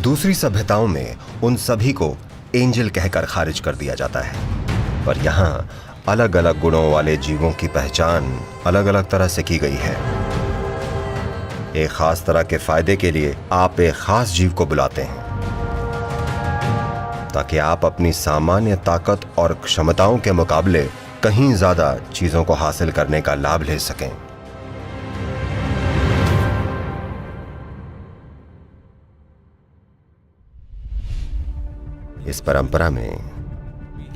दूसरी सभ्यताओं में उन सभी को एंजल कहकर खारिज कर दिया जाता है, पर यहाँ अलग अलग गुणों वाले जीवों की पहचान अलग अलग तरह से की गई है। एक खास तरह के फायदे के लिए आप एक खास जीव को बुलाते हैं ताकि आप अपनी सामान्य ताकत और क्षमताओं के मुकाबले कहीं ज्यादा चीजों को हासिल करने का लाभ ले सकें। इस परंपरा में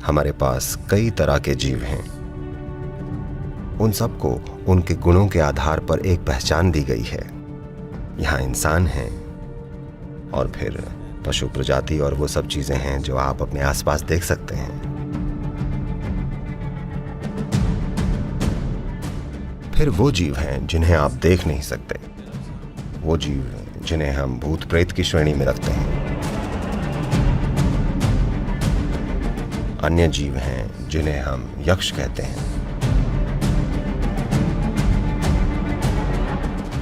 हमारे पास कई तरह के जीव हैं। उन सबको उनके गुणों के आधार पर एक पहचान दी गई है। यहाँ इंसान हैं और फिर पशु प्रजाति और वो सब चीजें हैं जो आप अपने आसपास देख सकते हैं। फिर वो जीव हैं जिन्हें आप देख नहीं सकते, वो जीव जिन्हें हम भूत प्रेत की श्रेणी में रखते हैं। अन्य जीव हैं जिन्हें हम यक्ष कहते हैं,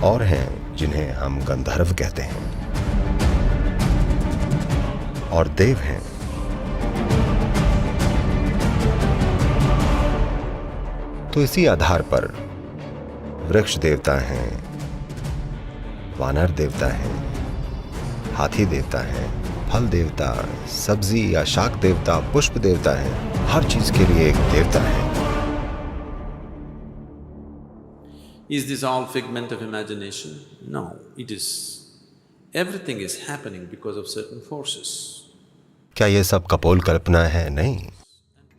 और हैं जिन्हें हम गंधर्व कहते हैं, और देव हैं। तो इसी आधार पर वृक्ष देवता हैं, वानर देवता हैं, हाथी देवता हैं, फल देवता, सब्जी या शाक देवता, पुष्प देवता है। हर चीज के लिए एक देवता है। Is this all figment of imagination? No, it is. Everything is happening because of certain forces. क्या ये सब कपोल कल्पना है? नहीं,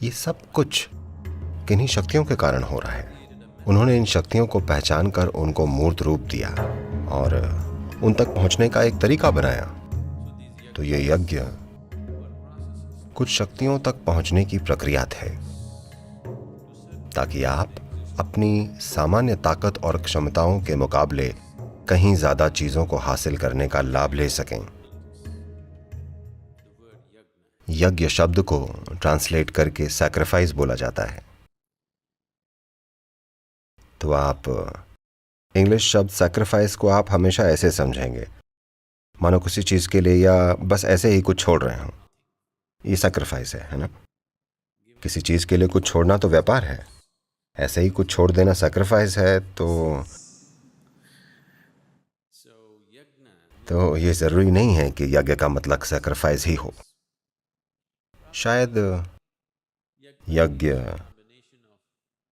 ये सब कुछ किन्हीं शक्तियों के कारण हो रहा है। उन्होंने इन शक्तियों को पहचान कर उनको मूर्त रूप दिया और उन तक पहुंचने का एक तरीका बनाया। तो ये यज्ञ कुछ शक्तियों तक पहुंचने की प्रक्रिया थे ताकि आप अपनी सामान्य ताकत और क्षमताओं के मुकाबले कहीं ज्यादा चीजों को हासिल करने का लाभ ले सकें। यज्ञ शब्द को ट्रांसलेट करके सैक्रिफाइस बोला जाता है। तो आप इंग्लिश शब्द सैक्रिफाइस को आप हमेशा ऐसे समझेंगे, मानो किसी चीज के लिए या बस ऐसे ही कुछ छोड़ रहे हो। ये सैक्रिफाइस है ना? किसी चीज के लिए कुछ छोड़ना तो व्यापार है, ऐसे ही कुछ छोड़ देना सैक्रिफाइस है। तो ये जरूरी नहीं है कि यज्ञ का मतलब सैक्रिफाइस ही हो। शायद यज्ञ,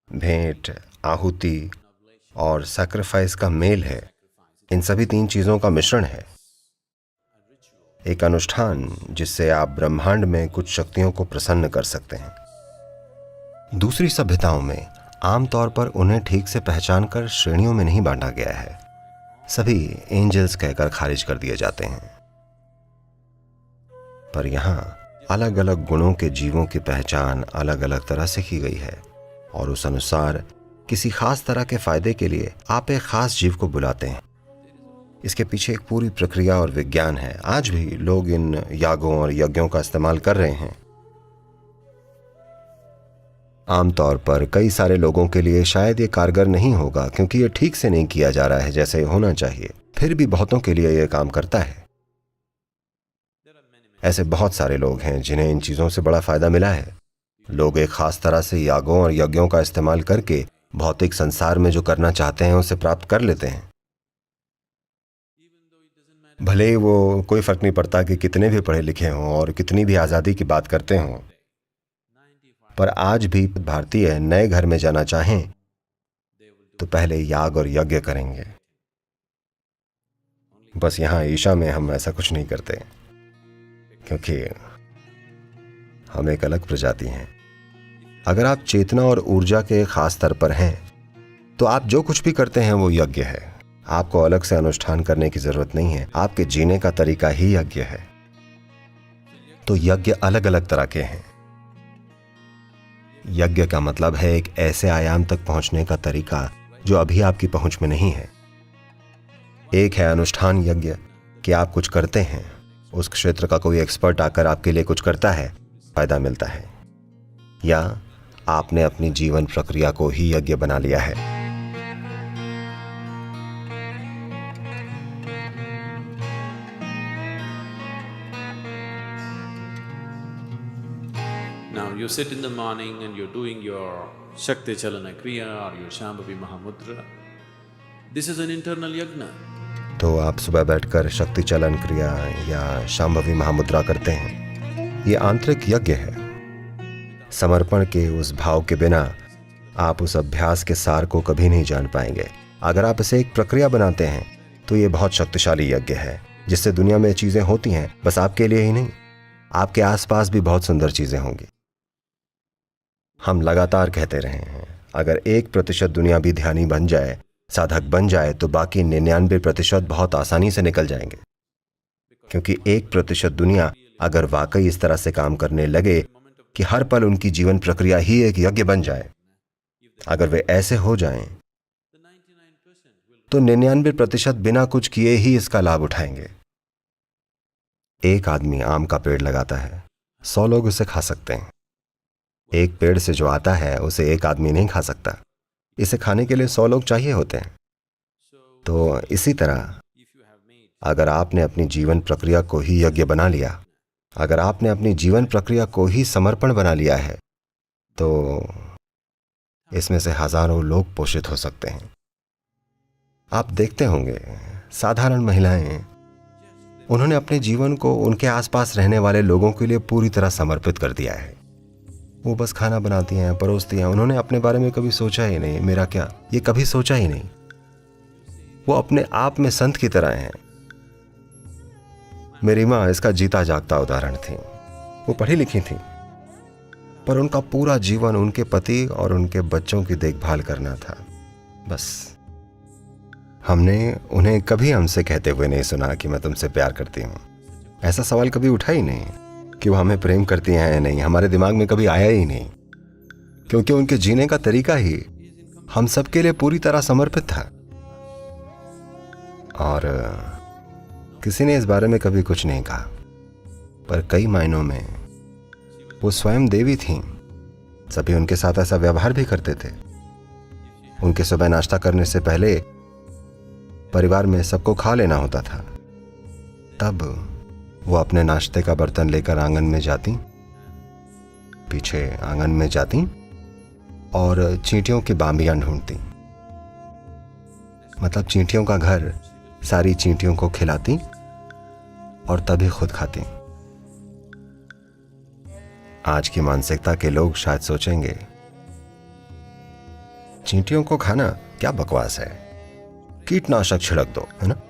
भेंट, आहुति और सैक्रिफाइस का मेल है। इन सभी तीन चीजों का मिश्रण है। एक अनुष्ठान जिससे आप ब्रह्मांड में कुछ शक्तियों को प्रसन्न कर सकते हैं। दूसरी सभ्यताओं में आमतौर पर उन्हें ठीक से पहचान कर श्रेणियों में नहीं बांटा गया है। सभी एंजल्स कहकर खारिज कर दिए जाते हैं। पर यहाँ अलग अलग गुणों के जीवों की पहचान अलग अलग तरह से की गई है और उस अनुसार किसी खास तरह के फायदे के लिए आप एक खास जीव को बुलाते हैं। इसके पीछे एक पूरी प्रक्रिया और विज्ञान है। आज भी लोग इन यागों और यज्ञों का इस्तेमाल कर रहे हैं। आमतौर पर कई सारे लोगों के लिए शायद ये कारगर नहीं होगा क्योंकि ये ठीक से नहीं किया जा रहा है जैसे होना चाहिए। फिर भी बहुतों के लिए यह काम करता है। ऐसे बहुत सारे लोग हैं जिन्हें इन चीजों से बड़ा फायदा मिला है। लोग एक खास तरह से यागों और यज्ञों का इस्तेमाल करके भौतिक संसार में जो करना चाहते हैं उसे प्राप्त कर लेते हैं। भले ही वो कोई फर्क नहीं पड़ता कि कितने भी पढ़े लिखे हों और कितनी भी आजादी की बात करते हों, पर आज भी भारतीय नए घर में जाना चाहें तो पहले याग और यज्ञ करेंगे। बस यहाँ ईशा में हम ऐसा कुछ नहीं करते क्योंकि हम एक अलग प्रजाति हैं। अगर आप चेतना और ऊर्जा के खास स्तर पर हैं तो आप जो कुछ भी करते हैं वो यज्ञ है। आपको अलग से अनुष्ठान करने की जरूरत नहीं है। आपके जीने का तरीका ही यज्ञ है। तो यज्ञ अलग अलग तरह के हैं। यज्ञ का मतलब है एक ऐसे आयाम तक पहुंचने का तरीका जो अभी आपकी पहुंच में नहीं है। एक है अनुष्ठान यज्ञ कि आप कुछ करते हैं, उस क्षेत्र का कोई एक्सपर्ट आकर आपके लिए कुछ करता है, फायदा मिलता है, या आपने अपनी जीवन प्रक्रिया को ही यज्ञ बना लिया है। Now you sit in the morning and you're doing your Shakti Chalana Kriya or your Shambhavi Mahamudra. This is an internal yajna. तो आप सुबह बैठकर शक्ति चलन क्रिया या शांभवी महामुद्रा करते हैं। ये आंतरिक यज्ञ है। समर्पण के उस भाव के बिना आप उस अभ्यास के सार को कभी नहीं जान पाएंगे। अगर आप इसे एक प्रक्रिया बनाते हैं तो ये बहुत शक्तिशाली यज्ञ है, जिससे दुनिया में चीजें होती हैं, बस आपके लिए ही नहीं, आपके आसपास भी बहुत सुंदर चीजें होंगी। हम लगातार कहते रहे हैं, अगर 1% दुनिया भी ध्यानी बन जाए, साधक बन जाए, तो बाकी 99% बहुत आसानी से निकल जाएंगे। क्योंकि 1% दुनिया अगर वाकई इस तरह से काम करने लगे कि हर पल उनकी जीवन प्रक्रिया ही एक यज्ञ बन जाए, अगर वे ऐसे हो जाएं, तो 99% बिना कुछ किए ही इसका लाभ उठाएंगे। एक आदमी आम का पेड़ लगाता है, 100 लोग उसे खा सकते हैं। एक पेड़ से जो आता है उसे एक आदमी नहीं खा सकता। इसे खाने के लिए 100 लोग चाहिए होते हैं। तो इसी तरह अगर आपने अपनी जीवन प्रक्रिया को ही यज्ञ बना लिया, अगर आपने अपनी जीवन प्रक्रिया को ही समर्पण बना लिया है, तो इसमें से हजारों लोग पोषित हो सकते हैं। आप देखते होंगे साधारण महिलाएं, उन्होंने अपने जीवन को उनके आसपास रहने वाले लोगों के लिए पूरी तरह समर्पित कर दिया है। वो बस खाना बनाती हैं, परोसती हैं। उन्होंने अपने बारे में कभी सोचा ही नहीं, मेरा क्या, ये कभी सोचा ही नहीं। वो अपने आप में संत की तरह हैं। मेरी माँ इसका जीता जागता उदाहरण थी। वो पढ़ी लिखी थी, पर उनका पूरा जीवन उनके पति और उनके बच्चों की देखभाल करना था, बस। हमने उन्हें कभी हमसे कहते हुए नहीं सुना कि मैं तुमसे प्यार करती हूँ। ऐसा सवाल कभी उठा ही नहीं कि वो हमें प्रेम करती हैं या नहीं। हमारे दिमाग में कभी आया ही नहीं, क्योंकि उनके जीने का तरीका ही हम सबके लिए पूरी तरह समर्पित था। और किसी ने इस बारे में कभी कुछ नहीं कहा, पर कई मायनों में वो स्वयं देवी थीं। सभी उनके साथ ऐसा व्यवहार भी करते थे। उनके सुबह नाश्ता करने से पहले परिवार में सबको खा लेना होता था। तब वो अपने नाश्ते का बर्तन लेकर आंगन में जाती, पीछे आंगन में जाती और चींटियों की बांबियां ढूंढती। मतलब चींटियों का घर, सारी चींटियों को खिलाती और तभी खुद खाती। आज की मानसिकता के लोग शायद सोचेंगे, चींटियों को खाना क्या बकवास है, कीटनाशक छिड़क दो, है ना।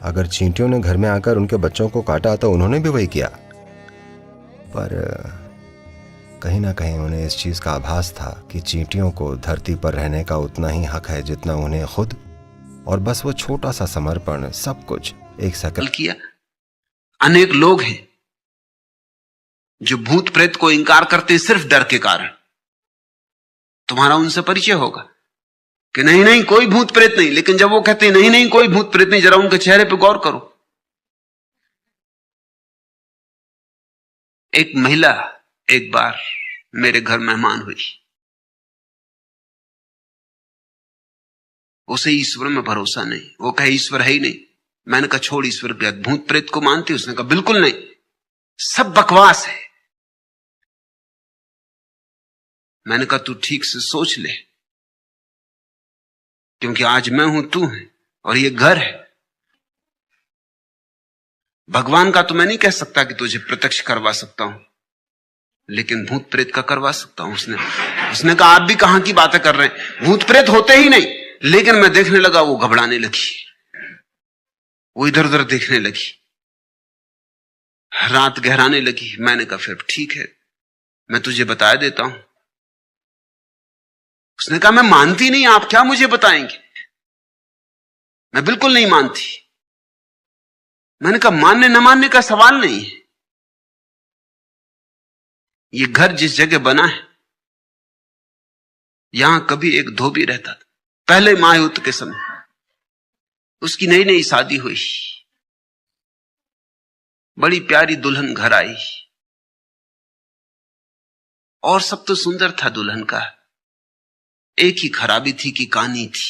अगर चींटियों ने घर में आकर उनके बच्चों को काटा तो उन्होंने भी वही किया। पर कहीं ना कहीं उन्हें इस चीज का आभास था कि चींटियों को धरती पर रहने का उतना ही हक है जितना उन्हें खुद, और बस वो छोटा सा समर्पण सब कुछ एक सेकंड किया। अनेक लोग हैं जो भूत प्रेत को इंकार करते हैं सिर्फ डर के कारण। तुम्हारा उनसे परिचय होगा कि नहीं नहीं कोई भूत प्रेत नहीं, लेकिन जब वो कहते हैं नहीं नहीं कोई भूत प्रेत नहीं, जरा उनके चेहरे पे गौर करो। एक महिला एक बार मेरे घर मेहमान हुई। उसे ईश्वर में भरोसा नहीं, वो कहे ईश्वर है ही नहीं। मैंने कहा छोड़ ईश्वर के, भूत प्रेत को मानती? उसने कहा बिल्कुल नहीं, सब बकवास है। मैंने कहा तू ठीक से सोच ले, क्योंकि आज मैं हूं, तू है, और ये घर है। भगवान का तो मैं नहीं कह सकता कि तुझे प्रत्यक्ष करवा सकता हूं, लेकिन भूत प्रेत का करवा सकता हूं। उसने कहा आप भी कहां की बातें कर रहे हैं, भूत प्रेत होते ही नहीं। लेकिन मैं देखने लगा, वो घबराने लगी, वो इधर उधर देखने लगी, रात गहराने लगी। मैंने कहा फिर ठीक है, मैं तुझे बता देता हूं। उसने कहा मैं मानती नहीं, आप क्या मुझे बताएंगे? मैं बिल्कुल नहीं मानती। मैंने कहा मानने न मानने का सवाल नहीं है। ये घर जिस जगह बना है, यहां कभी एक धोबी रहता था, पहले महायुद्ध के समय। उसकी नई नई शादी हुई, बड़ी प्यारी दुल्हन घर आई, और सब तो सुंदर था दुल्हन का। एक ही खराबी थी कि कानी थी,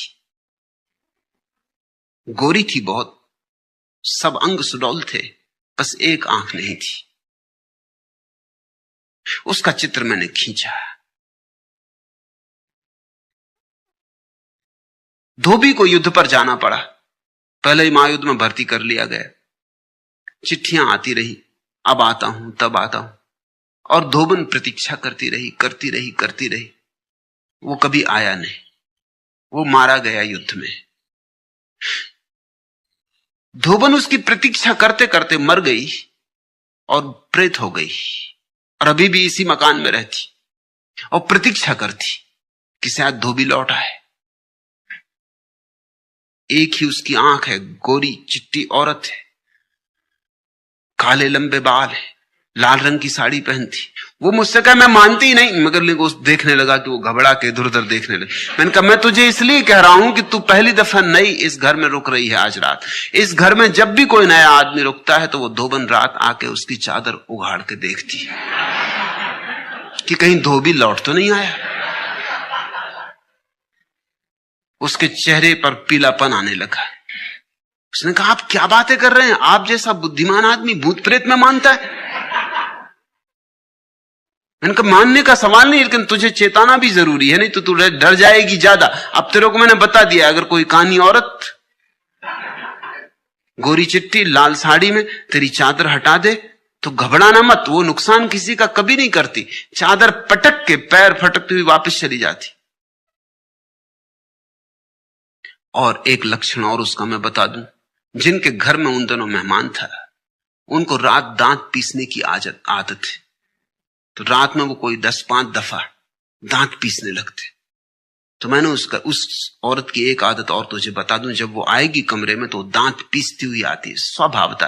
गोरी थी बहुत, सब अंग सुडौल थे, बस एक आंख नहीं थी। उसका चित्र मैंने खींचा। धोबी को युद्ध पर जाना पड़ा, पहले ही महायुद्ध में भर्ती कर लिया गया। चिट्ठियां आती रही, अब आता हूं तब आता हूं, और धोबन प्रतीक्षा करती रही। वो कभी आया नहीं, वो मारा गया युद्ध में। धोबन उसकी प्रतीक्षा करते करते मर गई और प्रेत हो गई, और अभी भी इसी मकान में रहती और प्रतीक्षा करती कि शायद धोबी लौट आए। एक ही उसकी आंख है, गोरी चिट्टी औरत है, काले लंबे बाल है, लाल रंग की साड़ी पहनती। वो मुझसे कहा, मैं मानती ही नहीं, मगर लेकिन वो देखने लगा कि वो घबरा के इधर उधर देखने लगे। मैंने कहा, मैं तुझे इसलिए कह रहा हूं कि तू पहली दफा नई इस घर में रुक रही है आज रात। इस घर में जब भी कोई नया आदमी रुकता है तो वो धोबन रात आके उसकी चादर उगाड़ के देखती है कि कहीं धोबी लौट तो नहीं आया। उसके चेहरे पर पीलापन आने लगा। उसने कहा, आप क्या बातें कर रहे हैं? आप जैसा बुद्धिमान आदमी भूत प्रेत में मानता है? मैंने कहा, मानने का सवाल नहीं, लेकिन तुझे चेताना भी जरूरी है, नहीं तो तू डर जाएगी ज्यादा। अब तेरे को मैंने बता दिया, अगर कोई कानी औरत गोरी चिट्टी लाल साड़ी में तेरी चादर हटा दे तो घबराना मत, वो नुकसान किसी का कभी नहीं करती। चादर पटक के पैर फटकती हुई वापस चली जाती। और एक लक्षण और उसका मैं बता दूं, जिनके घर में उन दिनों मेहमान था, उनको रात दांत पीसने की आदत है। तो रात में वो कोई 10-5 दफा दांत पीसने लगते। तो मैंने उस औरत की एक आदत और तुझे बता दूं, जब वो आएगी कमरे में तो दांत पीसती हुई आती है, स्वभावता।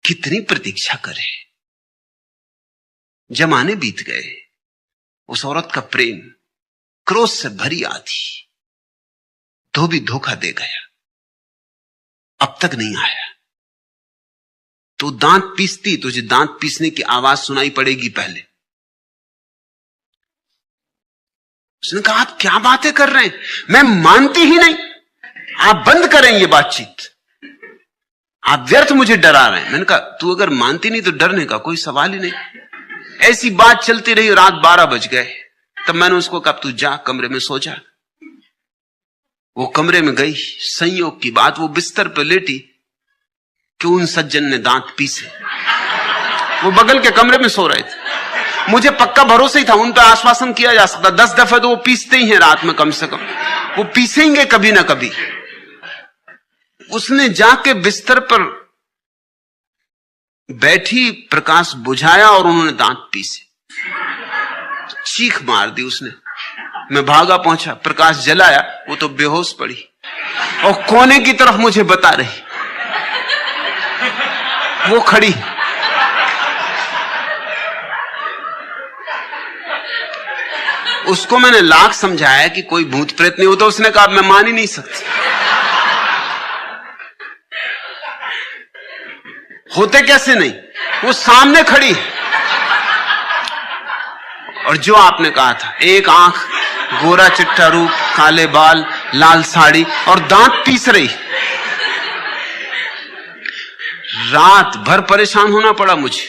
कितनी प्रतीक्षा करे, जमाने बीत गए, उस औरत का प्रेम क्रोध से भरी आती। धोबी धोखा दे गया, अब तक नहीं आया। तो दांत पीसती, तुझे दांत पीसने की आवाज सुनाई पड़ेगी पहले। उसने कहा, आप क्या बातें कर रहे हैं? मैं मानती ही नहीं, आप बंद करें ये बातचीत, आप व्यर्थ मुझे डरा रहे हैं। मैंने कहा, तू अगर मानती नहीं तो डरने का कोई सवाल ही नहीं। ऐसी बात चलती रही, रात 12 बज गए। तब मैंने उसको कहा, तू जा कमरे में सो जा। वो कमरे में गई। संयोग की बात, वो बिस्तर पर लेटी कि उन सज्जन ने दांत पीसे। वो बगल के कमरे में सो रहे थे। मुझे पक्का भरोसा ही था, उन पर आश्वासन किया जा सकता। 10 दफे तो वो पीसते ही हैं रात में, कम से कम वो पीसेंगे कभी ना कभी। उसने जाके बिस्तर पर बैठी, प्रकाश बुझाया और उन्होंने दांत पीसे। चीख मार दी उसने। मैं भागा पहुंचा, प्रकाश जलाया, वो तो बेहोश पड़ी और कोने की तरफ मुझे बता रही। वो खड़ी, उसको मैंने लाख समझाया कि कोई भूत प्रेत नहीं होता। उसने कहा, मैं मान ही नहीं सकती, होते कैसे नहीं? वो सामने खड़ी। और जो आपने कहा था, एक आंख, गोरा चिट्टा रूप, काले बाल, लाल साड़ी और दांत पीस रही। रात भर परेशान होना पड़ा मुझे,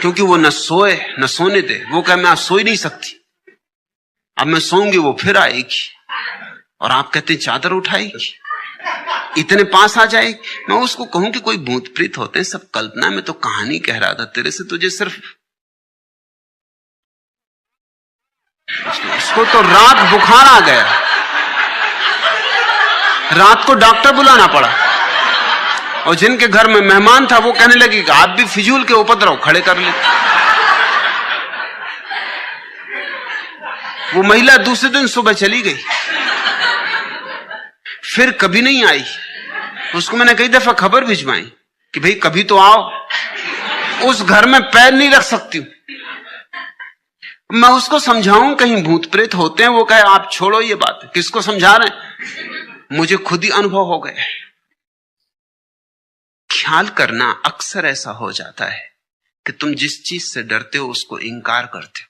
क्योंकि वो न सोए न सोने दे। वो कहे, मैं आज सो ही नहीं सकती, अब मैं सोऊंगी वो फिर आएगी, और आप कहते चादर उठाएगी, इतने पास आ जाएगी। मैं उसको कहूं कि कोई भूत प्रेत होते हैं, सब कल्पना में तो कहानी कह रहा था तेरे से, तुझे सिर्फ। उसको तो रात बुखार आ गया, रात को डॉक्टर बुलाना पड़ा। और जिनके घर में मेहमान था वो कहने लगी कि आप भी फिजूल के उपद्रव खड़े कर ले। वो महिला दूसरे दिन सुबह चली गई, फिर कभी नहीं आई। उसको मैंने कई दफा खबर भिजवाई कि भाई कभी तो आओ, उस घर में पैर नहीं रख सकती। मैं उसको समझाऊं कहीं भूत प्रेत होते हैं, वो कहे आप छोड़ो ये बात, किसको समझा रहे हैं? मुझे खुद ही अनुभव हो गया। ख्याल करना अक्सर ऐसा हो जाता है कि तुम जिस चीज से डरते हो उसको इंकार करते हो।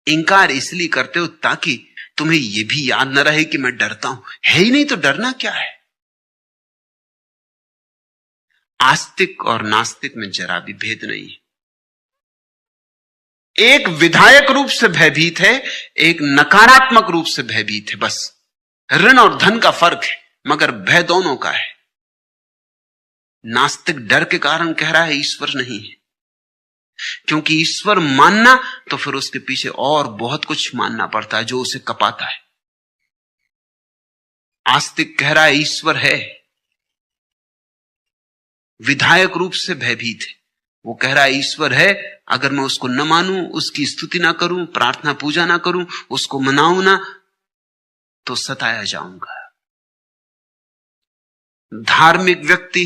इंकार इसलिए करते हो ताकि तुम्हें यह भी याद न रहे कि मैं डरता हूं। है ही नहीं तो डरना क्या है? आस्तिक और नास्तिक में जरा भी भेद नहीं है। एक विधायक रूप से भयभीत है, एक नकारात्मक रूप से भयभीत है। बस ऋण और धन का फर्क है, मगर भय दोनों का है। नास्तिक डर के कारण कह रहा है ईश्वर नहीं है, क्योंकि ईश्वर मानना तो फिर उसके पीछे और बहुत कुछ मानना पड़ता है जो उसे कपाता है। आस्तिक कह रहा है ईश्वर है, विधायक रूप से भयभीत है। वो कह रहा है ईश्वर है, अगर मैं उसको न मानूं, उसकी स्तुति ना करूं, प्रार्थना पूजा ना करूं, उसको मनाऊं ना, तो सताया जाऊंगा। धार्मिक व्यक्ति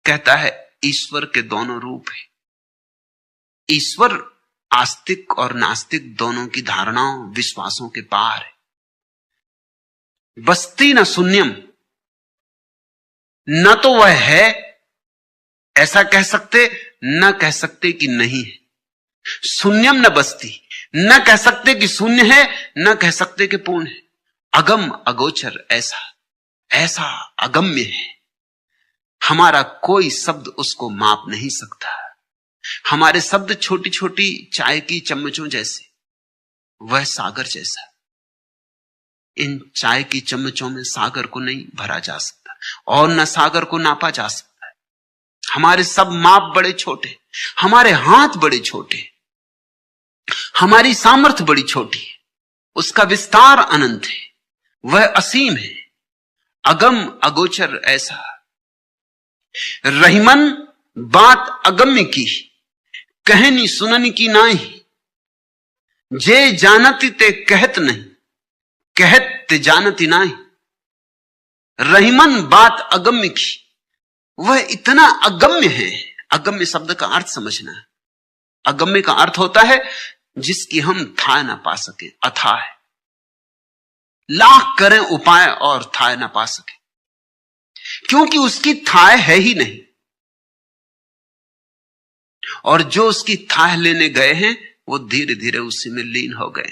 कहता है ईश्वर के दोनों रूप है। ईश्वर आस्तिक और नास्तिक दोनों की धारणाओं, विश्वासों के पार है। बस्ती न शून्यम, न तो वह है ऐसा कह सकते, न कह सकते कि नहीं है। शून्यम न बस्ती, न कह सकते कि शून्य है, न कह सकते कि पूर्ण है। अगम अगोचर, ऐसा ऐसा अगम्य है, हमारा कोई शब्द उसको माप नहीं सकता। हमारे शब्द छोटी छोटी चाय की चम्मचों जैसे, वह सागर जैसा। इन चाय की चम्मचों में सागर को नहीं भरा जा सकता और न सागर को नापा जा सकता। हमारे सब माप बड़े छोटे, हमारे हाथ बड़े छोटे, हमारी सामर्थ्य बड़ी छोटी है, उसका विस्तार अनंत है, वह असीम है। अगम अगोचर ऐसा, रहीमन बात अगम्य की, कहनी सुननी की नाही, जे जानती ते कहत नहीं, कहत ते जानती नाही। रहीमन बात अगम्य की, वह इतना अगम्य है। अगम्य शब्द का अर्थ समझना। अगम्य का अर्थ होता है जिसकी हम था ना पा सके, अथाह है। लाख करें उपाय और थाय ना पा सके, क्योंकि उसकी थाय है ही नहीं। और जो उसकी थाह लेने गए हैं वो धीरे धीरे उसी में लीन हो गए।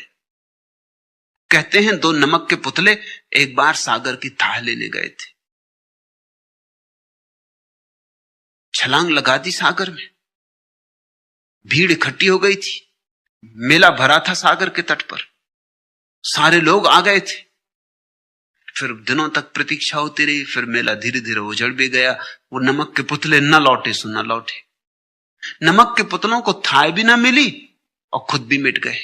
कहते हैं दो नमक के पुतले एक बार सागर की थाह लेने गए थे, छलांग लगा दी सागर में, भीड़ इकट्ठी हो गई थी, मेला भरा था सागर के तट पर, सारे लोग आ गए थे। फिर दिनों तक प्रतीक्षा होती रही, फिर मेला धीरे धीरे उजड़ भी गया। वो नमक के पुतले न लौटे सो न लौटे। नमक के पुतलों को थाय भी ना मिली और खुद भी मिट गए।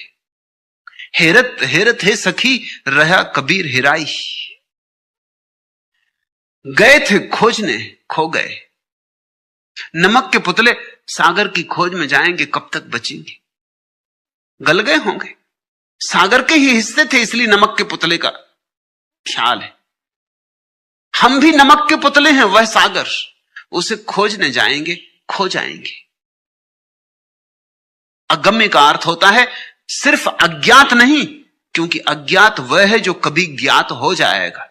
हेरत हेरत है सखी, रहा कबीर हिराई। गए थे खोजने, खो गए। नमक के पुतले सागर की खोज में जाएंगे, कब तक बचेंगे? गल गए होंगे। सागर के ही हिस्से थे, इसलिए नमक के पुतले का ख्याल है। हम भी नमक के पुतले हैं, वह सागर, उसे खोजने जाएंगे, खो जाएंगे। अगम्य का अर्थ होता है सिर्फ अज्ञात नहीं, क्योंकि अज्ञात वह है जो कभी ज्ञात हो जाएगा।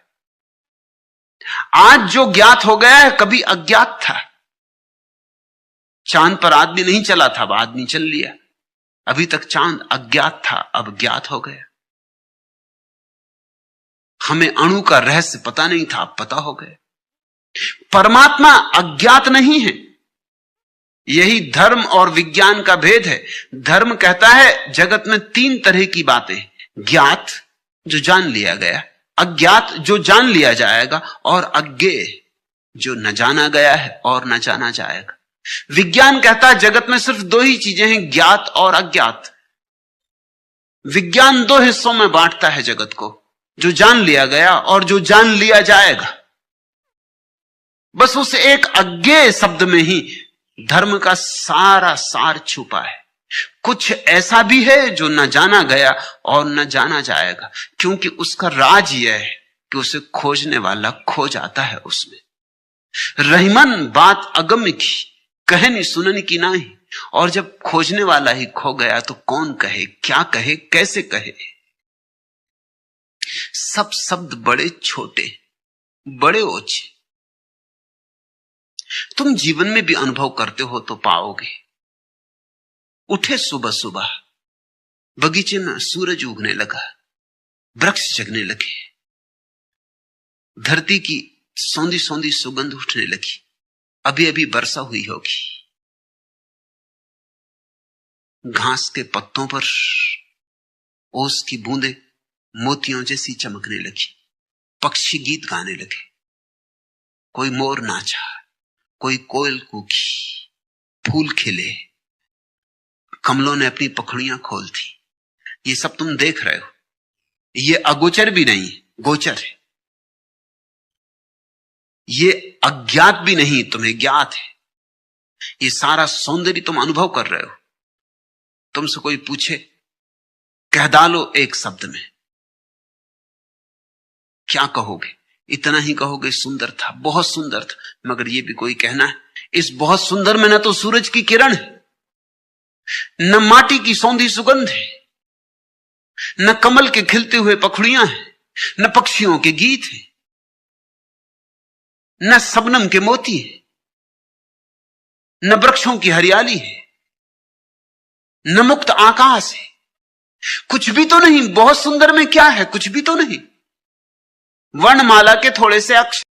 आज जो ज्ञात हो गया है कभी अज्ञात था। चांद पर आदमी नहीं चला था, अब आदमी चल लिया। अभी तक चांद अज्ञात था, अब ज्ञात हो गया। हमें अणु का रहस्य पता नहीं था, अब पता हो गया। परमात्मा अज्ञात नहीं है। यही धर्म और विज्ञान का भेद है। धर्म कहता है जगत में तीन तरह की बातें, ज्ञात जो जान लिया गया, अज्ञात जो जान लिया जाएगा, और अज्ञेय जो न जाना गया है और न जाना जाएगा। विज्ञान कहता है जगत में सिर्फ दो ही चीजें हैं, ज्ञात और अज्ञात। विज्ञान दो हिस्सों में बांटता है जगत को, जो जान लिया गया और जो जान लिया जाएगा। बस उस एक अज्ञेय शब्द में ही धर्म का सारा सार छुपा है। कुछ ऐसा भी है जो न जाना गया और न जाना जाएगा, क्योंकि उसका राज यह है कि उसे खोजने वाला खो जाता है उसमें। रहीमन बात अगम्य की, कहनी सुननी की नहीं। और जब खोजने वाला ही खो गया तो कौन कहे, क्या कहे, कैसे कहे? सब शब्द बड़े छोटे, बड़े ओछे। तुम जीवन में भी अनुभव करते हो तो पाओगे। उठे सुबह सुबह, बगीचे में सूरज उगने लगा, वृक्ष जगने लगे, धरती की सौंधी सौंधी सुगंध उठने लगी। अभी अभी वर्षा हुई होगी, घास के पत्तों पर ओस की बूंदें मोतियों जैसी चमकने लगी, पक्षी गीत गाने लगे, कोई मोर नाचा, कोई कोयल कूकी, फूल खिले, कमलों ने अपनी पखड़ियां खोल दी। ये सब तुम देख रहे हो, ये अगोचर भी नहीं, गोचर है। ये अज्ञात भी नहीं, तुम्हें ज्ञात है। ये सारा सौंदर्य तुम अनुभव कर रहे हो। तुमसे कोई पूछे, कह डालो एक शब्द में, क्या कहोगे? इतना ही कहोगे, सुंदर था, बहुत सुंदर था। मगर ये भी कोई कहना है, इस बहुत सुंदर में न तो सूरज की किरण है, न माटी की सौंधी सुगंध है, न कमल के खिलते हुए पखुड़ियां हैं, न पक्षियों के गीत हैं, न सबनम के मोती है, न वृक्षों की हरियाली है, न मुक्त आकाश है। कुछ भी तो नहीं। बहुत सुंदर में क्या है? कुछ भी तो नहीं। वर्णमाला के थोड़े से अक्षर,